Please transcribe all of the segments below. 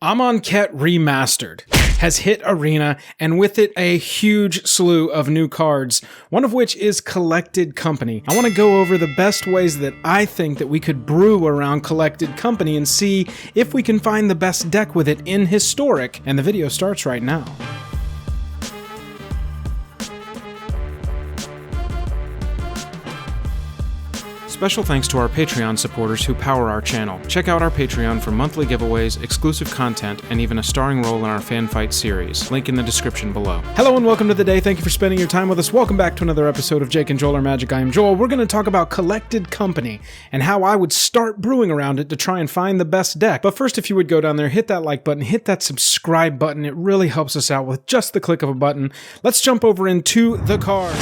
Amonkhet Remastered has hit Arena, and with it a huge slew of new cards, one of which is Collected Company. I want to go over the best ways that I think that we could brew around Collected Company and see if we can find the best deck with it in Historic, and the video starts right now. Special thanks to our Patreon supporters who power our channel. Check out our Patreon for monthly giveaways, exclusive content, and even a starring role in our fan fight series. Link in the description below. Hello and welcome to the day. Thank you for spending your time with us. Welcome back to another episode of Jake and Joel Are Magic. I am Joel. We're going to talk about Collected Company and how I would start brewing around it to try and find the best deck. But first, if you would go down there, hit that like button, hit that subscribe button. It really helps us out with just the click of a button. Let's jump over into the card.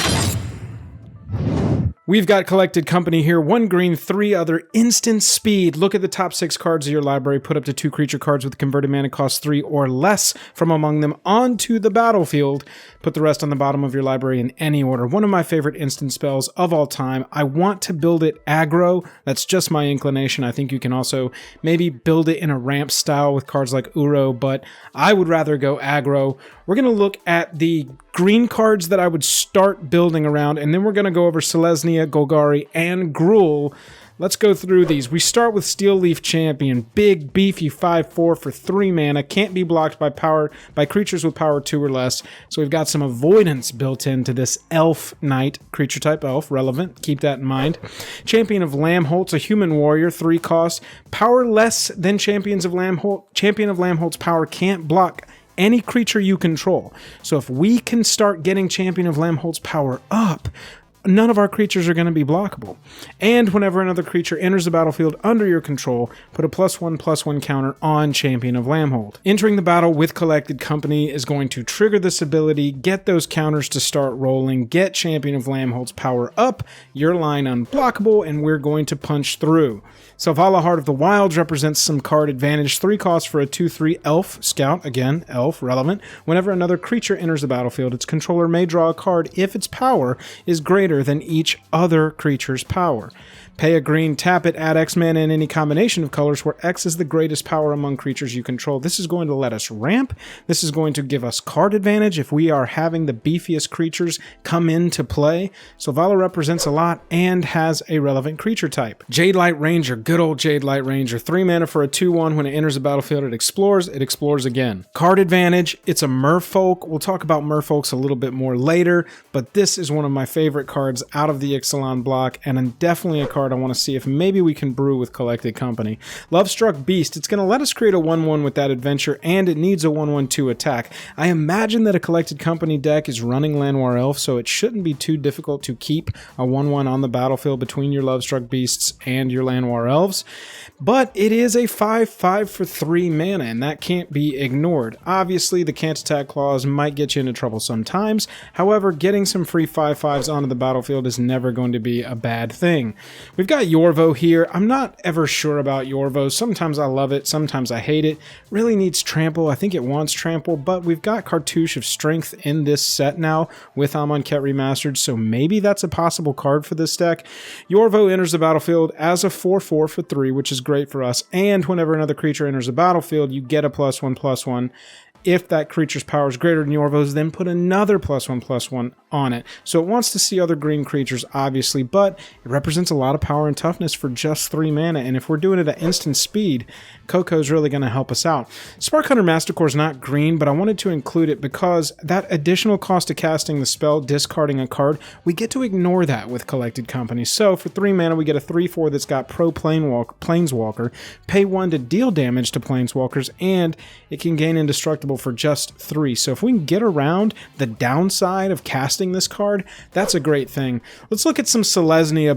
We've got Collected Company here, 1 green, 3 other, instant speed. Look at the top 6 cards of your library, put up to 2 creature cards with converted mana cost 3 or less from among them onto the battlefield. Put the rest on the bottom of your library in any order. One of my favorite instant spells of all time. I want to build it aggro. That's just my inclination. I think you can also maybe build it in a ramp style with cards like Uro, but I would rather go aggro. We're going to look at the green cards that I would start building around, and then we're going to go over Selesnya, Golgari, and Gruel. Let's go through these. We start with Steel Leaf Champion. Big, beefy 5/4 for 3 mana. Can't be blocked by creatures with power 2 or less. So we've got some avoidance built into this Elf Knight, creature type elf, relevant. Keep that in mind. Champion of Lambholt's, a human warrior, 3 cost. Power less than Champion of Lambholt's power can't block any creature you control. So if we can start getting Champion of Lambholt's power up, none of our creatures are going to be blockable. And whenever another creature enters the battlefield under your control, put a +1/+1 counter on Champion of Lambholt. Entering the battle with Collected Company is going to trigger this ability, get those counters to start rolling, get Champion of Lambholt's power up, your line unblockable, and we're going to punch through. Selvala, Heart of the Wilds represents some card advantage. 3 costs for a 2/3 elf scout. Again, elf, relevant. Whenever another creature enters the battlefield, its controller may draw a card if its power is greater than each other creature's power. Pay a green, tap it, add X mana in any combination of colors where X is the greatest power among creatures you control. This is going to let us ramp. This is going to give us card advantage if we are having the beefiest creatures come into play. Selvala represents a lot and has a relevant creature type. Jade Light Ranger, good old Jade Light Ranger. 3 mana for a 2/1. When it enters the battlefield, it explores again. Card advantage, it's a Merfolk. We'll talk about Merfolks a little bit more later, but this is one of my favorite cards out of the Ixalan block, and definitely a card I want to see if maybe we can brew with Collected Company. Lovestruck Beast, it's going to let us create a 1/1 with that adventure, and it needs a 1/1/2 attack. I imagine that a Collected Company deck is running Llanowar Elf, so it shouldn't be too difficult to keep a 1/1 on the battlefield between your Lovestruck Beasts and your Llanowar Elves. But it is a 5/5 for 3 mana, and that can't be ignored. Obviously, the can't attack clause might get you into trouble sometimes. However, getting some free 5/5s onto the battlefield is never going to be a bad thing. We've got Yorvo here. I'm not ever sure about Yorvo. Sometimes I love it, sometimes I hate it. Really needs trample. I think it wants trample, but we've got Cartouche of Strength in this set now with Amonkhet Remastered, so maybe that's a possible card for this deck. Yorvo enters the battlefield as a 4/4 for 3, which is great for us, and whenever another creature enters the battlefield, you get a +1/+1. If that creature's power is greater than Yorvo's, then put another +1/+1 on it. So it wants to see other green creatures, obviously, but it represents a lot of power and toughness for just 3 mana, and if we're doing it at instant speed, CoCo is really going to help us out. Spark Hunter Mastercore is not green, but I wanted to include it because that additional cost of casting the spell, discarding a card, we get to ignore that with Collected Company. So for 3 mana, we get a 3/4 that's got Planeswalker, pay 1 to deal damage to Planeswalkers, and it can gain indestructible for just 3. So if we can get around the downside of casting this card, that's a great thing. Let's look at some Selesnya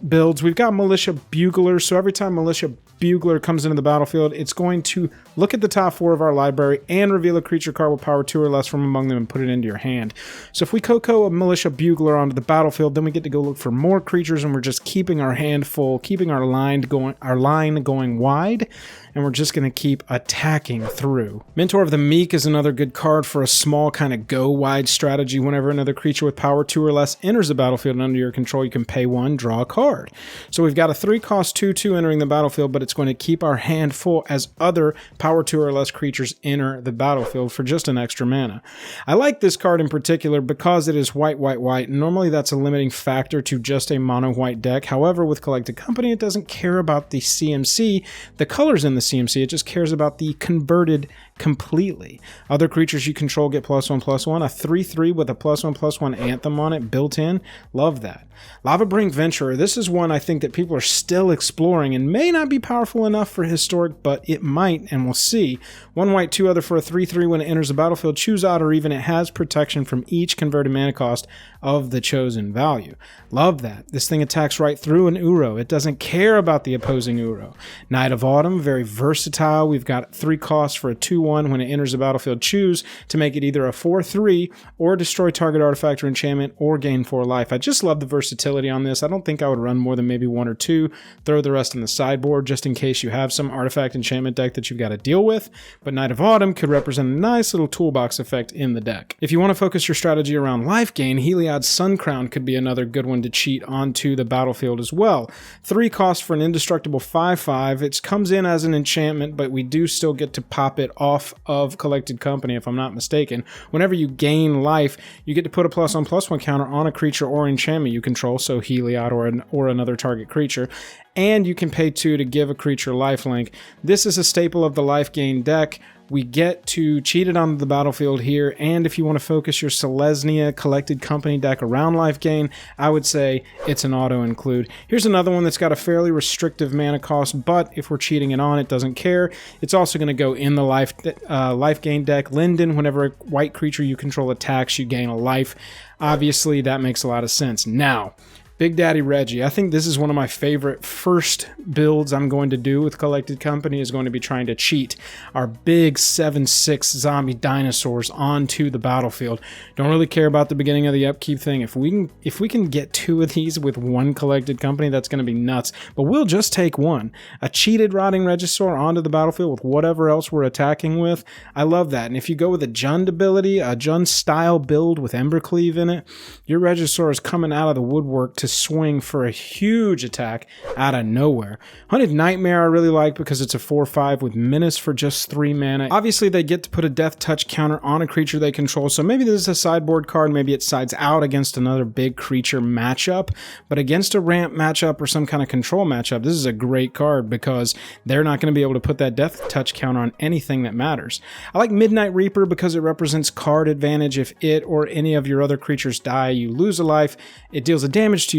builds. We've got Militia Bugler, so every time Militia Bugler comes into the battlefield, it's going to look at the top 4 of our library and reveal a creature card with power 2 or less from among them and put it into your hand. So if we CoCo a Militia Bugler onto the battlefield, then we get to go look for more creatures, and we're just keeping our hand full, keeping our line going wide, and we're just going to keep attacking through. Mentor of the Meek is another good card for a small kind of go wide strategy. Whenever another creature with power 2 or less enters the battlefield and under your control, you can pay 1, draw a card. So we've got a 3-cost 2/2 entering the battlefield, but It's going to keep our hand full as other power 2 or less creatures enter the battlefield for just an extra mana. I like this card in particular because it is white, white, white. Normally that's a limiting factor to just a mono white deck. However, with Collected Company, it doesn't care about the CMC, the colors in the CMC. It just cares about the converted completely. Other creatures you control get +1/+1. A 3/3 with a +1/+1 Anthem on it built in. Love that. Lava Brink Venturer. This is one I think that people are still exploring and may not be powerful enough for Historic, but it might, and we'll see. 1 white, 2 other for a 3/3 when it enters the battlefield. Choose odd or even. It has protection from each converted mana cost of the chosen value. Love that. This thing attacks right through an Uro. It doesn't care about the opposing Uro. Knight of Autumn, very versatile. We've got 3 costs for a 2/1 when it enters the battlefield. Choose to make it either a 4/3 or destroy target artifact or enchantment or gain 4 life. I just love the versatility on this. I don't think I would run more than maybe 1 or 2. Throw the rest in the sideboard just in case you have some artifact enchantment deck that you've got to deal with. But Knight of Autumn could represent a nice little toolbox effect in the deck. If you want to focus your strategy around life gain, Heliod's Suncrown could be another good one to cheat onto the battlefield as well. 3 costs for an indestructible 5/5. It comes in as an enchantment, but we do still get to pop it off of Collected Company, if I'm not mistaken. Whenever you gain life, you get to put a +1/+1 counter on a creature or enchantment you control, so Heliod or another target creature. And you can pay 2 to give a creature lifelink. This is a staple of the life gain deck. We get to cheat it onto the battlefield here, and if you want to focus your Selesnya Collected Company deck around life gain, I would say it's an auto include. Here's another one that's got a fairly restrictive mana cost, but if we're cheating it on, it doesn't care. It's also going to go in the life gain deck. Linden, whenever a white creature you control attacks, you gain a life. Obviously, that makes a lot of sense. Now, Big Daddy Reggie. I think this is one of my favorite first builds I'm going to do with Collected Company, is going to be trying to cheat our big 7/6 zombie dinosaurs onto the battlefield. Don't really care about the beginning of the upkeep thing. If we can get 2 of these with 1 Collected Company, that's going to be nuts. But we'll just take 1. A cheated Rotting Regisaur onto the battlefield with whatever else we're attacking with. I love that. And if you go with a Jund ability, a Jund style build with Embercleave in it, your Regisaur is coming out of the woodwork to swing for a huge attack out of nowhere. Hunted Nightmare I really like because it's a 4/5 with Menace for just 3 mana. Obviously they get to put a death touch counter on a creature they control, so maybe this is a sideboard card, maybe it sides out against another big creature matchup, but against a ramp matchup or some kind of control matchup, this is a great card because they're not going to be able to put that death touch counter on anything that matters. I like Midnight Reaper because it represents card advantage. If it or any of your other creatures die, you lose a life, it deals a damage to you,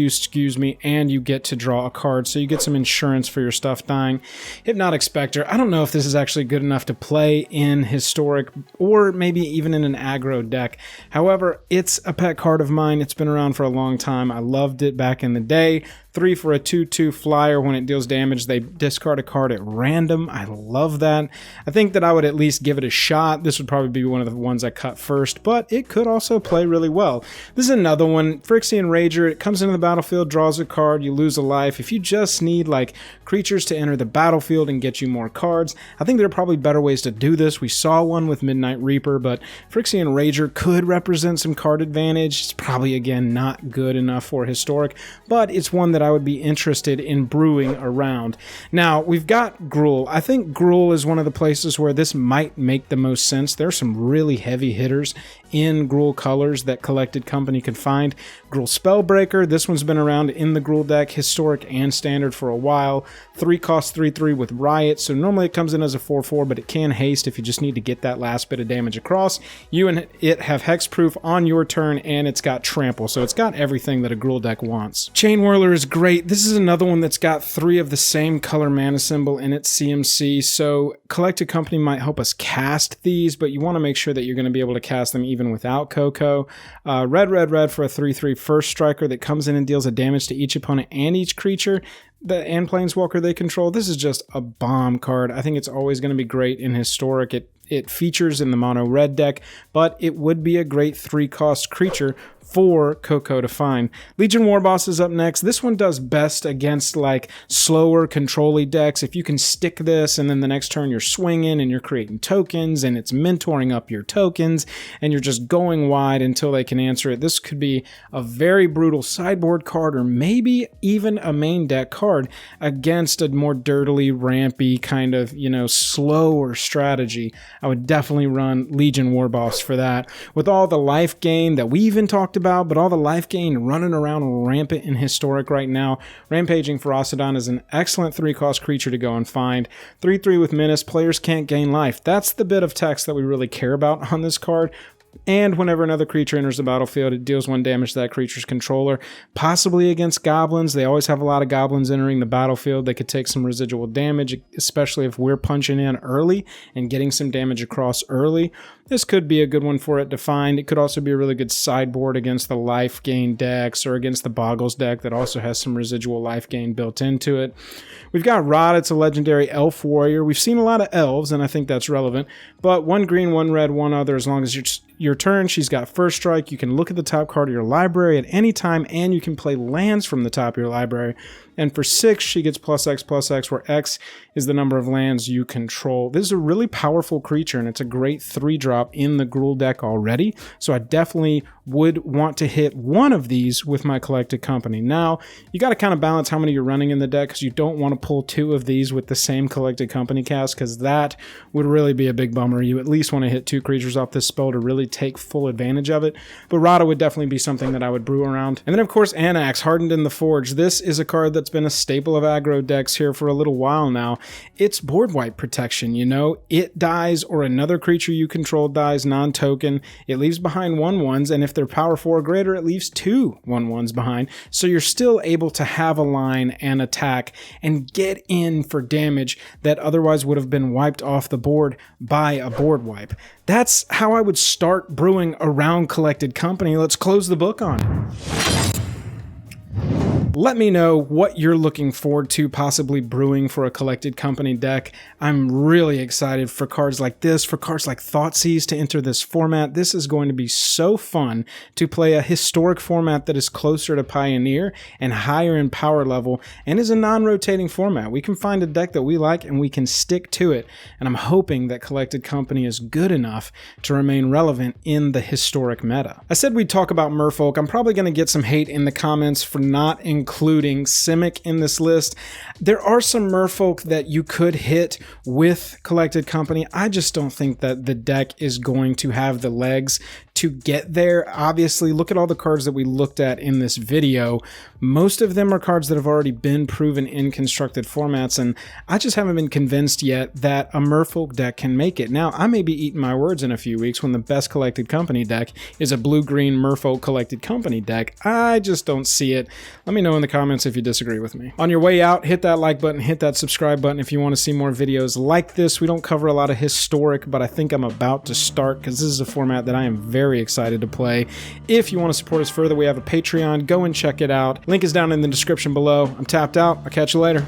and you get to draw a card, so you get some insurance for your stuff dying. Hypnotic Spectre, I don't know if this is actually good enough to play in Historic or maybe even in an aggro deck. However, it's a pet card of mine. It's been around for a long time. I loved it back in the day. 3 for a 2/2 flyer. When it deals damage, they discard a card at random. I love that. I think that I would at least give it a shot. This would probably be one of the ones I cut first, but it could also play really well. This is another one. Phyrexian Rager. It comes into the battlefield, draws a card, you lose a life. If you just need like creatures to enter the battlefield and get you more cards, I think there are probably better ways to do this. We saw one with Midnight Reaper, but Phyrexian Rager could represent some card advantage. It's probably, again, not good enough for Historic, but it's one that I would be interested in brewing around. Now, we've got Gruel. I think Gruel is one of the places where this might make the most sense. There's some really heavy hitters in Gruel colors that Collected Company could find. Gruel Spellbreaker, this one's been around in the Gruel deck, Historic and Standard for a while. 3 costs 3/3 with Riot, so normally it comes in as a 4/4, but it can haste if you just need to get that last bit of damage across. You and it have hexproof on your turn, and it's got trample, so it's got everything that a Gruel deck wants. Chain Whirler is great. This is another one that's got 3 of the same color mana symbol in its CMC, so Collected Company might help us cast these, but you want to make sure that you're going to be able to cast them even without CoCo. Red for a 3/3 first striker that comes in and deals a damage to each opponent and each creature and planeswalker they control. This is just a bomb card. I think it's always going to be great in Historic. It features in the mono red deck, but it would be a great 3-cost creature for CoCo to find. Legion Warboss is up next. This one does best against like slower control-y decks. If you can stick this and then the next turn you're swinging and you're creating tokens and it's mentoring up your tokens and you're just going wide until they can answer it, this could be a very brutal sideboard card or maybe even a main deck card against a more dirtily rampy kind of, you know, slower strategy. I would definitely run Legion Warboss for that. With all the life gain that we even talked about, but all the life gain running around rampant in Historic right now, Rampaging Ferocidon is an excellent 3-cost creature to go and find. 3/3 with Menace, players can't gain life. That's the bit of text that we really care about on this card. And whenever another creature enters the battlefield, it deals 1 damage to that creature's controller. Possibly against goblins. They always have a lot of goblins entering the battlefield. They could take some residual damage, especially if we're punching in early and getting some damage across early. This could be a good one for it to find. It could also be a really good sideboard against the life gain decks or against the Boggles deck that also has some residual life gain built into it. We've got Rod. It's a legendary elf warrior. We've seen a lot of elves, and I think that's relevant. But 1 green, 1 red, 1 other, as long as your turn. She's got first strike. You can look at the top card of your library at any time, and you can play lands from the top of your library. And for 6, she gets +X/+X, where X is the number of lands you control. This is a really powerful creature, and it's a great 3-drop in the Gruel deck already. So I definitely would want to hit one of these with my Collected Company. Now, you got to kind of balance how many you're running in the deck, because you don't want to pull 2 of these with the same Collected Company cast, because that would really be a big bummer. You at least want to hit 2 creatures off this spell to really take full advantage of it. But Rada would definitely be something that I would brew around. And then, of course, Anax, Hardened in the Forge. This is a card that's been a staple of aggro decks here for a little while now. It's board wipe protection, you know. It dies or another creature you control dies non-token. It leaves behind 1/1s, and if they're power 4 or greater, it leaves 2 1/1s behind. So you're still able to have a line and attack and get in for damage that otherwise would have been wiped off the board by a board wipe. That's how I would start brewing around Collected Company. Let's close the book on it. Let me know what you're looking forward to possibly brewing for a Collected Company deck. I'm really excited for cards like this, for cards like Thoughtseize to enter this format. This is going to be so fun to play a historic format that is closer to Pioneer and higher in power level and is a non-rotating format. We can find a deck that we like and we can stick to it. And I'm hoping that Collected Company is good enough to remain relevant in the historic meta. I said we'd talk about Merfolk. I'm probably going to get some hate in the comments for not including Simic in this list. There are some Merfolk that you could hit with Collected Company. I just don't think that the deck is going to have the legs to get there. Obviously, look at all the cards that we looked at in this video. Most of them are cards that have already been proven in constructed formats, and I just haven't been convinced yet that a Merfolk deck can make it. Now, I may be eating my words in a few weeks when the best Collected Company deck is a blue-green Merfolk Collected Company deck. I just don't see it. Let me know in the comments if you disagree with me. On your way out, hit that like button, hit that subscribe button if you want to see more videos like this. We don't cover a lot of historic, but I think I'm about to start because this is a format that I am very excited to play. If you want to support us further, we have a Patreon. Go and check it out. Link is down in the description below. I'm tapped out. I'll catch you later.